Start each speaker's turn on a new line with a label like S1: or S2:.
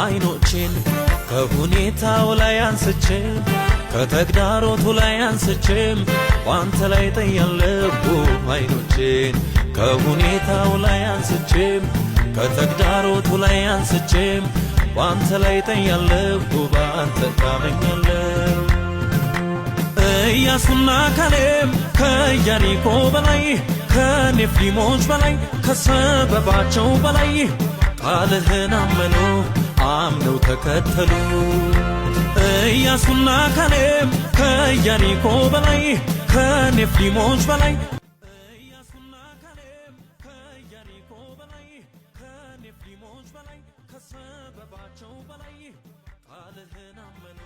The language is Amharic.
S1: አይኖቼን ከሁኔታው ላይ አንስቼም ከተግዳሮቱ ላይ አንስቼም ባንተ ላይ ጥያለሁ አይኖቼን ከሁኔታው ላይ አንስቼም ከተግዳሮቱ ላይ አንስቼም ባንተ ላይ ጥያለሁ ባንተ ታመኛለሁ ኢያሱና ካሌብ ከኢያሪኮ በላይ ከኔፊሊሞች በላይ ከሰበባቸው በላይ ቃልህን አመኑ አምነው ተከተሉ ኢያሱና ካሌብ ከኢያሪኮ በላይ ከኔፊሊሞች በላይ ኢያሱና ካሌብ ከኢያሪኮ በላይ ከኔፊሊሞች በላይ ከሰበባቸው በላይ ቃልህን አመኑ